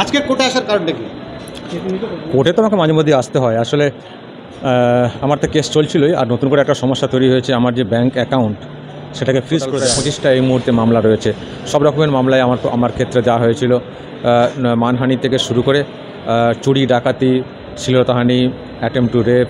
আজকে কোর্টে আসার কারণটা কি? কোর্টে তো আমাকে মাঝে মধ্যে আসতে হয়। আসলে আমার তো কেস চলছিলই, আর নতুন করে একটা সমস্যা তৈরি হয়েছে। আমার যে ব্যাংক অ্যাকাউন্ট সেটাকে ফ্রিজ করে 25টা এই মুহূর্তে মামলা রয়েছে। সব রকমের মামলায় আমার ক্ষেত্রে দেওয়া হয়েছিল। মানহানি থেকে শুরু করে চুরি, ডাকাতি, শ্লীলতাহানি, অ্যাটেম্প টু রেপ,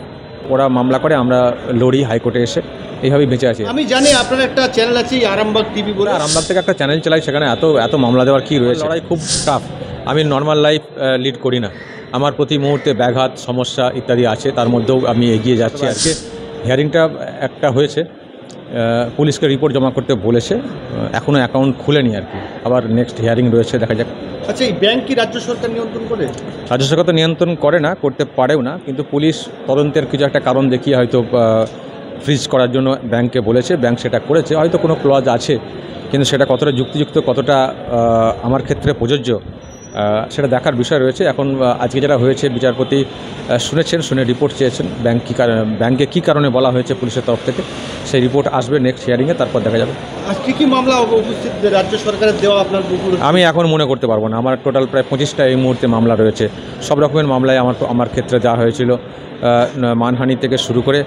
ওরা মামলা করে, আমরা লড়ি হাইকোর্টে এসে এইভাবেই বেঁচে আছি। আমি জানি আপনার একটা চ্যানেল আছে আরামবাগ টিভি বলে। আরামবাগ থেকে একটা চ্যানেল চালাই, সেখানে এত মামলা দেওয়ার কী রয়েছে? লড়াই খুব টাফ। আমি নর্মাল লাইফ লিড করি না। আমার প্রতি মুহূর্তে ব্যাঘাত, সমস্যা ইত্যাদি আছে, তার মধ্যেও আমি এগিয়ে যাচ্ছি। আজকে হিয়ারিংটা একটা হয়েছে, পুলিশকে রিপোর্ট জমা করতে বলেছে, এখনও অ্যাকাউন্ট খুলেনি আর কি। আবার নেক্সট হিয়ারিং রয়েছে, দেখা যাক। আচ্ছা, এই ব্যাংক কি রাজ্য সরকার নিয়ন্ত্রণ করে? রাজ্য সরকার তো নিয়ন্ত্রণ করে না, করতে পারেও না, কিন্তু পুলিশ তদন্তের কিছু একটা কারণ দেখিয়ে হয়তো ফ্রিজ করার জন্য ব্যাংককে বলেছে। ব্যাংক সেটা করেছে, হয়তো কোনো ক্লজ আছে, কিন্তু সেটা কতটা যুক্তিযুক্ত, কতটা আমার ক্ষেত্রে প্রযোজ্য, সেটা দেখার বিষয় রয়েছে। এখন আজকে যেটা হয়েছে, বিচারপতি শুনেছেন, শুনে রিপোর্ট চেয়েছেন ব্যাংকে কী কারণে বলা হয়েছে পুলিশের তরফ থেকে। সেই রিপোর্ট আসবে নেক্সট হিয়ারিংয়ে, তারপর দেখা যাবে। আজকে কি মামলা উপস্থিত রাজ্য সরকারের দেওয়া আপনার? আমি এখন মনে করতে পারবো না। আমার টোটাল প্রায় 25টা এই মুহূর্তে মামলা রয়েছে। সব রকমের মামলায় আমার ক্ষেত্রে দেওয়া হয়েছিল। মানহানি থেকে শুরু করে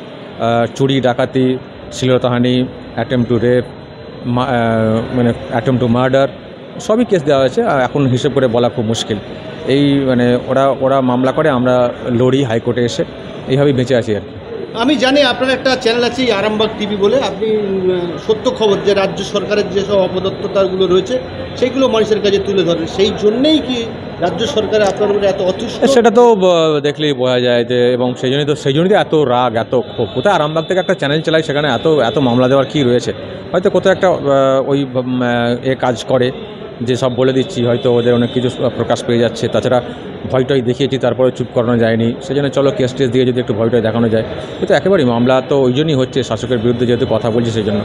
চুরি, ডাকাতি, শ্লীলতাহানি, অ্যাটেম্প টু রেপ, মানে অ্যাটেম্প টু মার্ডার, সবই কেস দেওয়া হয়েছে। এখন হিসেব করে বলা খুব মুশকিল। এই মানে ওরা মামলা করে, আমরা লড়ি হাইকোর্টে এসে এইভাবেই বেঁচে আছি আর কি। আমি জানি আপনার একটা চ্যানেল আছে আরামবাগ টিভি বলে। আপনি সত্য খবর যে রাজ্য সরকারের যেসব অপদত্ততাগুলো রয়েছে সেইগুলো মানুষের কাছে তুলে ধরেন, সেই জন্যেই কি রাজ্য সরকারের আপনার উপরে এত অতুষ্ট? সেটা তো দেখলেই বোঝা যায় যে, এবং সেই জন্যই তো এত রাগ, এত ক্ষোভ। কোথায় আরামবাগ থেকে একটা চ্যানেল চালাই, সেখানে এত মামলা দেওয়ার কী রয়েছে? হয়তো কোথাও একটা ওই কাজ করে যে সব বলে দিচ্ছি, হয়তো ওদের অনেক কিছু প্রকাশ পেয়ে যাচ্ছে। তাছাড়া ভয়টয় দেখিয়েছি, তারপরে চুপ করানো যায়নি। সেই জন্য চলো কেস টেস দিয়ে যদি একটু ভয়টয় দেখানো যায়। কিন্তু একেবারেই মামলা তো ওই জন্যই হচ্ছে, শাসকের বিরুদ্ধে যেহেতু কথা বলছি সেই জন্য।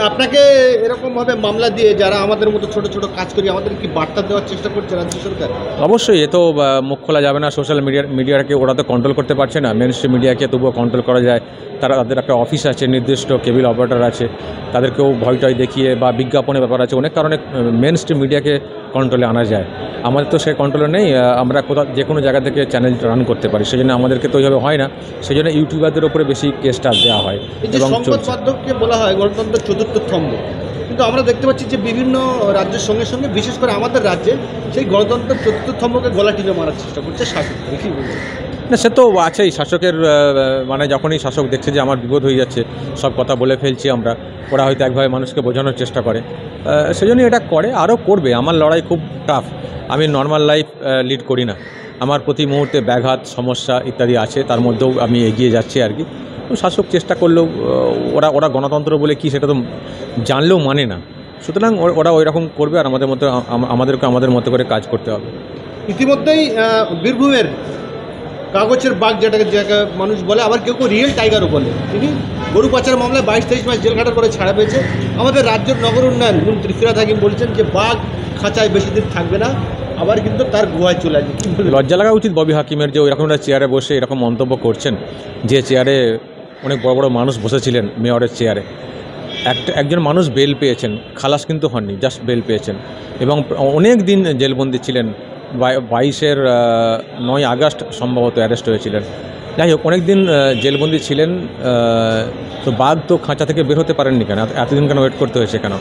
আপনাকে এরকমভাবে মামলা দিয়ে যারা আমাদের মতো ছোট ছোট কাজ করি, আমাদের কি বার্তা দেওয়ার চেষ্টা করছে রাজ্য সরকার? অবশ্যই, এ তো মুখ খোলা যাবে না। সোশ্যাল মিডিয়াকে ওরা তো কন্ট্রোল করতে পারছে না। মেন স্ট্রিম মিডিয়াকে তবুও কন্ট্রোল করা যায়। তাদের একটা অফিস আছে, নির্দিষ্ট কেবল অপারেটর আছে, তাদেরকেও ভয়টয় দেখিয়ে বা বিজ্ঞাপনের ব্যাপার আছে, অনেক কারণে মেন স্ট্রিম মিডিয়াকে কন্ট্রোলে আনা যায়। আমাদের তো সে কন্ট্রোলে নেই। আমরা যে কোনো জায়গা থেকে চ্যানেল রান করতে পারি, সেই জন্য আমাদেরকে তো ওইভাবে হয় না। সেই জন্য ইউটিউবারদের উপরে বেশি কেসটা দেওয়া হয়। এবং সংবাদ মাধ্যমকে বলা হয় গণতন্ত্রের চতুর্থ স্তম্ভ, কিন্তু আমরা দেখতে পাচ্ছি যে বিভিন্ন রাজ্যের সঙ্গে সঙ্গে, বিশেষ করে আমাদের রাজ্যে, সেই গণতন্ত্রের চতুর্থ স্তম্ভকে গলা টিপে মারার চেষ্টা করছে শাসক। দেখি না, সে তো আছেই। শাসকের মানে যখনই শাসক দেখছে যে আমার বিপদ হয়ে যাচ্ছে, সব কথা বলে ফেলছি আমরা, ওরা হয়তো একভাবে মানুষকে বোঝানোর চেষ্টা করে। সেই জন্যই এটা করে, আরও করবে। আমার লড়াই খুব টাফ। আমি নর্মাল লাইফ লিড করি না। আমার প্রতি মুহূর্তে ব্যাঘাত, সমস্যা ইত্যাদি আছে, তার মধ্যেও আমি এগিয়ে যাচ্ছি আর কি। শাসক চেষ্টা করলেও ওরা গণতন্ত্র বলে কি সেটা তো জানলেও মানে না। সুতরাং ওরা ওই রকম করবে, আর আমাদেরকে আমাদের মতো করে কাজ করতে হবে। ইতিমধ্যেই বীরভূমের কাগজের বাঘ, যেটাকে মানুষ বলে, আবার কেউ কেউ রিয়েল টাইগারও বলে, তিনি গরু পাচার মামলায় 22-23 মাস জেল খাটার পরে ছাড়া পেয়েছে। আমাদের রাজ্যের নগর উন্নয়ন মন্ত্রী ফিরহাদ হাকিম বলছেন যে বাঘ খাঁচায় বেশি দিন থাকবে না, আবার কিন্তু তার গুহায় চলে আসবে। লজ্জা লাগা উচিত ববি হাকিমের, যে এরকম একটা চেয়ারে বসে এরকম মন্তব্য করছেন। যে চেয়ারে অনেক বড় বড় মানুষ বসেছিলেন, মেয়রের চেয়ারে, একজন মানুষ বেল পেয়েছেন, খালাস কিন্তু হননি, জাস্ট বেল পেয়েছেন, এবং অনেক দিন জেলবন্দি ছিলেন। 9 আগস্ট সম্ভবত অ্যারেস্ট হয়েছিলেন। যাই হোক, অনেক দিন জেলবন্দি ছিলেন। তো বাঘ তো খাঁচা থেকে বের হতে পারেননি কেন? এতদিন কেন ওয়েট করতে হয়েছে কেন?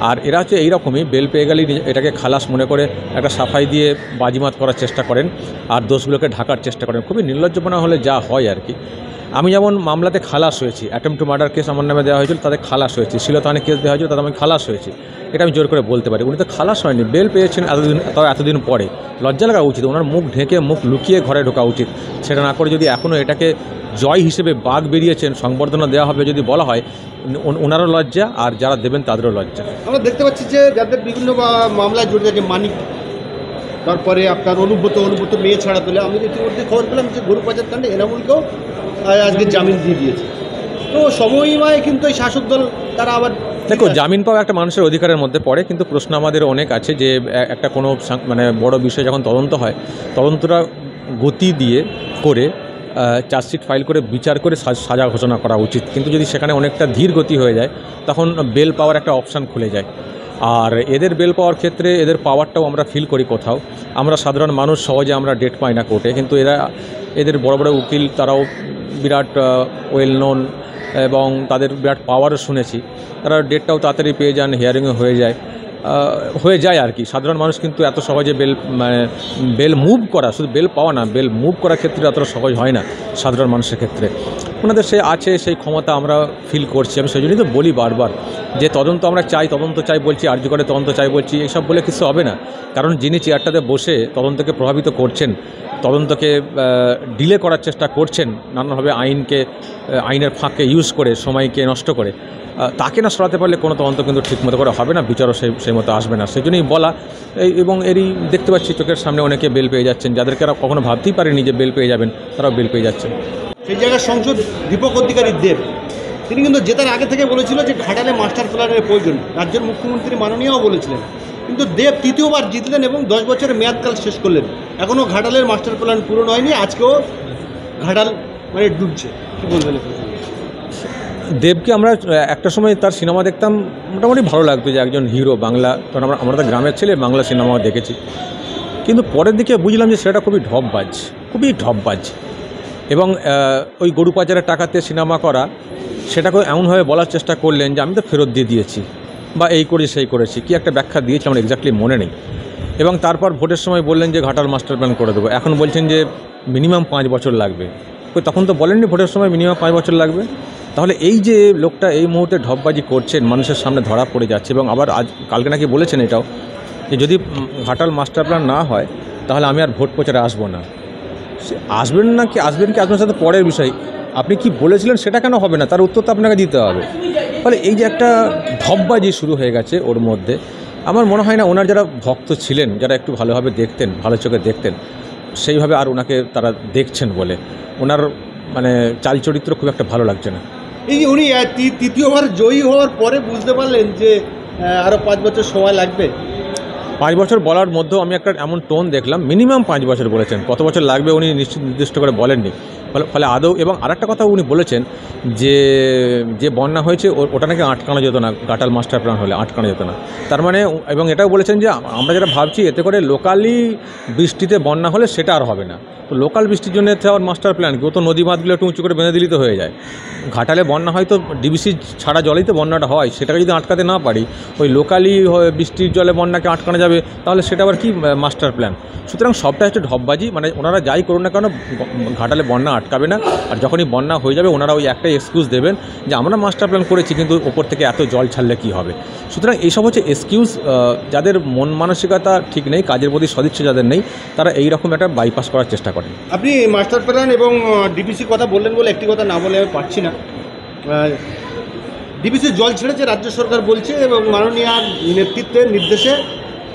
আর এরা হচ্ছে এইরকমই, বেল পেয়ে গেলেই এটাকে খালাস মনে করে একটা সাফাই দিয়ে বাজিমাত করার চেষ্টা করেন, আর দোষগুলোকে ঢাকার চেষ্টা করেন। খুবই নির্লজ্জপনা হলে যা হয় আর কি। আমি যেমন মামলাতে খালাস হয়েছি, অ্যাটেম্প টু মার্ডার কেস আমার নামে দেওয়া হয়েছিল, তাদের খালাস হয়েছি। শ্লীলতাহানি কেস দেওয়া হয়েছিল, তাদের আমি খালাস হয়েছি। এটা আমি জোর করে বলতে পারি। উনি তো খালাস হয়নি, বেল পেয়েছেন এতদিন পরে। লজ্জা লাগা উচিত। ওনার মুখ ঢেকে, মুখ লুকিয়ে ঘরে ঢোকা উচিত। সেটা না করে যদি এখনও এটাকে জয় হিসেবে বাঘ বেরিয়েছেন, সংবর্ধনা দেওয়া হবে যদি বলা হয়, ওনারও লজ্জা, আর যারা দেবেন তাদেরও লজ্জা। আমরা দেখতে পাচ্ছি যে যাদের বিভিন্ন মামলায় জড়িত আছে, মানিক, তারপরে আপনার অনুব্রত মেয়ে ছাড়া পেলে, আমি ইতিমধ্যে খবর পেলাম যে গরু পাচার কাণ্ডে এনামুলকেও আজকে জামিন দিয়ে দিয়েছে। তো সময়ময় কিন্তু এই শাসক দল তারা আবার, দেখো, জামিন পাওয়া একটা মানুষের অধিকারের মধ্যে পড়ে, কিন্তু প্রশ্ন আমাদের অনেক আছে যে একটা কোনো মানে বড় বিষয় যখন তদন্ত হয়, তদন্তটা গতি দিয়ে করে চার্জশিট ফাইল করে বিচার করে সাজা ঘোষণা করা উচিত। কিন্তু যদি সেখানে অনেকটা ধীর গতি হয়ে যায়, তখন বেল পাওয়ার একটা অপশান খুলে যায়। আর এদের বেল পাওয়ার ক্ষেত্রে এদের পাওয়ারটাও আমরা ফিল করি কোথাও। আমরা সাধারণ মানুষ সহজে আমরা ডেট পাই না কোর্টে, কিন্তু এদের বড় বড় উকিল তারাও বিরাট ওয়েল নোন এবং তাদের বিরাট পাওয়ারও শুনেছি। তারা ডেটটাও তাড়াতাড়ি পেয়ে যান, হিয়ারিংও হয়ে যায় আর কি। সাধারণ মানুষ কিন্তু এত সহজে বেল মুভ করা, শুধু বেল পাওয়া না, বেল মুভ করার ক্ষেত্রে এতটা সহজ হয় না সাধারণ মানুষের ক্ষেত্রে। ওনাদের সেই ক্ষমতা আমরা ফিল করছি। আমি সেই জন্যই তো বলি বারবার যে তদন্ত আমরা চাই, তদন্ত চাই বলছি, আর্য করে তদন্ত চাই বলছি, এইসব বলে কিছু হবে না। কারণ যিনি চেয়ারটাতে বসে তদন্তকে প্রভাবিত করছেন, তদন্তকে ডিলে করার চেষ্টা করছেন নানানভাবে, আইনের ফাঁককে ইউজ করে, সময়কে নষ্ট করে, তাকে না সরাতে পারলে কোনো তদন্ত কিন্তু ঠিকমতো করে হবে না, বিচারও সেই মতো আসবে না। সেই জন্যই বলা। এবং এরই দেখতে পাচ্ছি চোখের সামনে অনেকে বেল পেয়ে যাচ্ছেন, যাদেরকে আর কখনো ভাবতেই পারেনি যে বেল পেয়ে যাবেন, তারাও বেল পেয়ে যাচ্ছেন। সেই জায়গায় সংসদ দীপক অধিকারী দেব, তিনি কিন্তু জেতার আগে থেকে বলেছিল যে ঘাটালে মাস্টার প্ল্যানের প্রয়োজন, রাজ্যের মুখ্যমন্ত্রী মাননীয়ও বলেছিলেন। কিন্তু দেব তৃতীয়বার জিতলেন এবং 10 বছরের মেয়াদকাল শেষ করলেন, এখনও ঘাটালের মাস্টার প্ল্যান পূরণ হয়নি। আজকেও ঘাটাল ডুবছে। কী বলবেন? দেবকে আমরা একটা সময় তার সিনেমা দেখতাম, মোটামুটি ভালো লাগতো যে একজন হিরো বাংলা, কারণ আমরা তো গ্রামের ছেলে, বাংলা সিনেমাও দেখেছি। কিন্তু পরের দিকে বুঝলাম যে সেটা খুবই ঢপবাজ। এবং ওই গরু পাচারের টাকাতে সিনেমা করা, সেটাকে এমনভাবে বলার চেষ্টা করলেন যে আমি তো ফেরত দিয়ে দিয়েছি, বা এই করেছি সেই করেছি, কি একটা ব্যাখ্যা দিয়েছি আমার এক্স্যাক্টলি মনে নেই। এবং তারপর ভোটের সময় বললেন যে ঘাটাল মাস্টার প্ল্যান করে দেবো, এখন বলছেন যে মিনিমাম 5 বছর লাগবে। তখন তো বলেননি ভোটের সময় মিনিমাম 5 বছর লাগবে? তাহলে এই যে লোকটা এই মুহূর্তে ঢপবাজি করছেন, মানুষের সামনে ধরা পড়ে যাচ্ছে। এবং আবার কালকে নাকি বলেছেন এটাও, যে যদি ঘাটাল মাস্টার প্ল্যান না হয় তাহলে আমি আর ভোট প্রচারে আসবো না। আসবেন কি আসবেন সাথে পরের বিষয়, আপনি কি বলেছিলেন সেটা কেন হবে না, তার উত্তর তো আপনাকে দিতে হবে। ফলে এই যে একটা ঢপবাজি শুরু হয়ে গেছে ওর মধ্যে, আমার মনে হয় না ওনার যারা ভক্ত ছিলেন, যারা একটু ভালোভাবে দেখতেন, ভালো চোখে দেখতেন, সেইভাবে আর ওনাকে তারা দেখছেন বলে ওনার চাল চরিত্র খুব একটা ভালো লাগছে না। এই যে উনি তৃতীয়বার জয়ী হওয়ার পরে বুঝতে পারলেন যে আরও 5 বছর সময় লাগবে। 5 বছর বলার মধ্যেও আমি একটা এমন টোন দেখলাম, মিনিমাম 5 বছর বলেছেন, কত বছর লাগবে উনি নির্দিষ্ট করে বলেননি। ফলে আদৌ, এবং আরেকটা কথা উনি বলেছেন যে বন্যা হয়েছে ওটা নাকি আটকানো যেত না, ঘাটাল মাস্টার প্ল্যান হলে আটকানো যেত না। তার মানে, এবং এটাও বলেছেন যে আমরা যেটা ভাবছি এতে করে লোকালি বৃষ্টিতে বন্যা হলে সেটা আর হবে না। তো লোকাল বৃষ্টির জন্য আর মাস্টার প্ল্যান কি, ও তো নদী বাঁধগুলো একটু উঁচু করে বেঁধে দিলেই তো হয়ে যায়। ঘাটালে বন্যা হয় তো ডিবিসি ছাড়া জলেই তো বন্যাটা হয়, সেটাকে যদি আটকাতে না পারি, ওই লোকালি বৃষ্টির জলে বন্যাকে আটকানো যাবে, তাহলে সেটা আবার কি মাস্টার প্ল্যান? সুতরাং সবটা হচ্ছে ঢপবাজি। ওনারা যাই করুন না কেন, ঘাটালে বন্যা আটকাবে না। আর যখনই বন্যা হয়ে যাবে ওনারা ওই একটাই এক্সকিউজ দেবেন যে আমরা মাস্টার প্ল্যান করেছি, কিন্তু ওপর থেকে এত জল ছাড়লে কী হবে। সুতরাং এইসব হচ্ছে এক্সকিউজ। যাদের মন মানসিকতা ঠিক নেই, কাজের প্রতি সদিচ্ছা যাদের নেই, তারা এই রকম একটা বাইপাস করার চেষ্টা করেন। আপনি মাস্টার প্ল্যান এবং ডিবিসির কথা বললেন বলে একটি কথা না বলে আমি পারছি না। ডিবিসির জল ছেড়েছে রাজ্য সরকার বলছে, এবং মাননীয় নেতৃত্বের নির্দেশে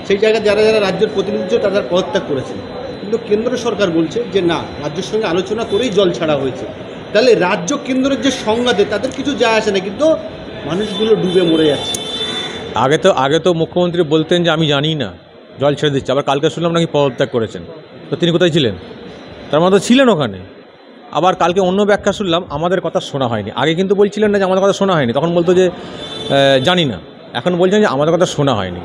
সেই জায়গায় যারা রাজ্যের প্রতিনিধি ছিল তারা পদত্যাগ করেছেন। কিন্তু কেন্দ্র সরকার বলছে যে না, রাজ্যের সঙ্গে আলোচনা করেই জল ছাড়া হয়েছে। তাহলে রাজ্য কেন্দ্রের যে সংঘাতে তাদের কিছু যায় আসে না, কিন্তু মানুষগুলো ডুবে মরে যাচ্ছে। আগে তো মুখ্যমন্ত্রী বলতেন যে আমি জানি না, জল ছেড়ে দিচ্ছে। আবার কালকে শুনলাম নাকি পদত্যাগ করেছেন। তো তিনি কোথায় ছিলেন? তার মধ্যে ছিলেন ওখানে। আবার কালকে অন্য ব্যাখ্যা শুনলাম, আমাদের কথা শোনা হয়নি। আগে কিন্তু বলছিলেন না যে আমাদের কথা শোনা হয়নি, তখন বলতো যে জানি না। এখন বলছেন যে আমাদের কথা শোনা হয়নি,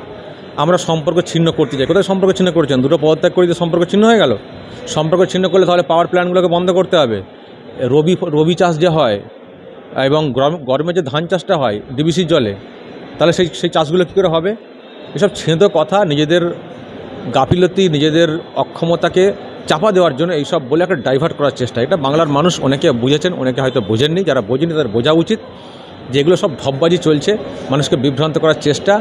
আমরা সম্পর্ক ছিন্ন করতে চাই। কোথায় সম্পর্ক ছিন্ন করছেন? দুটো পদত্যাগ করে দিয়ে সম্পর্ক ছিন্ন হয়ে গেল? সম্পর্ক ছিন্ন করলে তাহলে পাওয়ার প্ল্যান্টগুলোকে বন্ধ করতে হবে। রবি চাষ যে হয় এবং গরমে যে ধান চাষটা হয় ডিবিসির জলে, তাহলে সেই চাষগুলো কী করে হবে? এসব ছেঁদো কথা, নিজেদের গাফিলতি, নিজেদের অক্ষমতাকে চাপা দেওয়ার জন্য এইসব বলে একটা ডাইভার্ট করার চেষ্টা। এটা বাংলার মানুষ অনেকে বুঝেছেন, অনেকে হয়তো বোঝেননি। যারা বোঝেনি তাদের বোঝা উচিত যে এগুলো সব ঢপবাজি চলছে, মানুষকে বিভ্রান্ত করার চেষ্টা।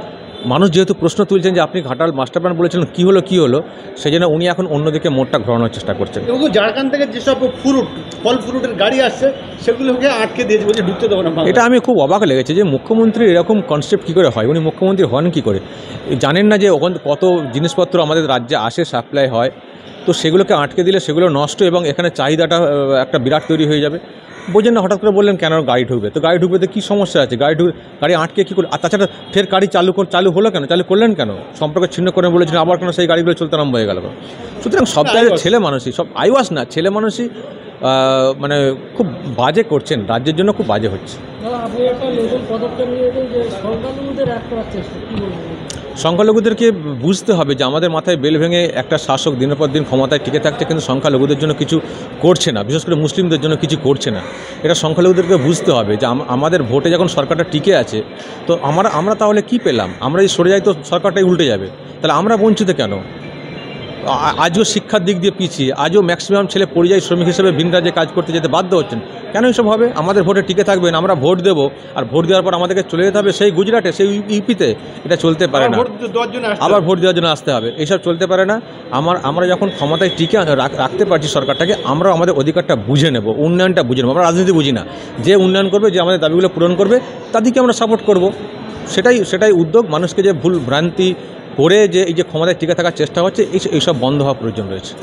মানুষ যেহেতু প্রশ্ন তুলছেন যে আপনি ঘাটাল মাস্টার প্ল্যান বলেছিলেন, কী হলো, সেই জন্য উনি এখন অন্যদিকে মোড়টা ঘোরানোর চেষ্টা করছেন। এবং ঝাড়খণ্ড থেকে যেসব ফল ফ্রুটের গাড়ি আসছে সেগুলোকে আটকে দিয়েছে, বলছে ঢুকতে দেবো না। এটা আমি খুব অবাক লেগেছে যে মুখ্যমন্ত্রী এরকম কনসেপ্ট কী করে হয়? উনি মুখ্যমন্ত্রী হন কী করে? জানেন না যে ওখান কত জিনিসপত্র আমাদের রাজ্যে আসে, সাপ্লাই হয়, তো সেগুলোকে আটকে দিলে সেগুলো নষ্ট, এবং এখানে চাহিদাটা একটা বিরাট তৈরি হয়ে যাবে। বোঝেন না, হঠাৎ করে বললেন কেন গাড়ি ঢুকবে? তো গাড়ি ঢুকবে তো কী সমস্যা আছে? গাড়ি আটকে কী করে? আর তাছাড়া ফের গাড়ি চালু হলো কেন? চালু করলেন কেন? সম্পর্ক ছিন্ন করে বলেছিলেন, আবার কেন সেই গাড়িগুলো চলতে আরম্ভ হয়ে গেল? সুতরাং সব জায়গায় ছেলে মানুষই, সব আইওয়াস না, ছেলে মানুষই খুব বাজে করছেন, রাজ্যের জন্য খুব বাজে হচ্ছে। সংখ্যালঘুদেরকে বুঝতে হবে যে আমাদের মাথায় বেল ভেঙে একটা শাসক দিনের পর দিন ক্ষমতায় টিকে থাকছে, কিন্তু সংখ্যালঘুদের জন্য কিছু করছে না, বিশেষ করে মুসলিমদের জন্য কিছু করছে না। এটা সংখ্যালঘুদেরকে বুঝতে হবে যে আমাদের ভোটে যখন সরকারটা টিকে আছে, তো আমরা তাহলে কি পেলাম? আমরা যদি সরে যাই তো সরকারটাই উল্টে যাবে, তাহলে আমরা বঞ্চিত কেন? আজও শিক্ষার দিক দিয়ে পিছিয়ে, আজও ম্যাক্সিমাম ছেলে পরিযায়ী শ্রমিক হিসেবে ভিন রাজ্যে কাজ করতে যেতে বাধ্য হচ্ছেন। কেন এসব হবে? আমাদের ভোটে টিকে থাকবেন, আমরা ভোট দেবো, আর ভোট দেওয়ার পর আমাদেরকে চলে যেতে হবে সেই গুজরাটে, সেই ইউপিতে। এটা চলতে পারে না। আবার ভোট দেওয়ার জন্য আসতে হবে, এইসব চলতে পারে না। আমরা যখন ক্ষমতায় টিকে রাখতে পারছি সরকারটাকে, আমরা আমাদের অধিকারটা বুঝে নেব, উন্নয়নটা বুঝে নেব। আমরা রাজনীতি বুঝি না। যে উন্নয়ন করবে, যে আমাদের দাবিগুলো পূরণ করবে, তাদেরকে আমরা সাপোর্ট করব। সেটাই উদ্যোগ। মানুষকে যে ভুল ভ্রান্তি করে যে এই যে ক্ষমতায় টিকে থাকার চেষ্টা হচ্ছে, এইসব বন্ধ হওয়া প্রয়োজন রয়েছে।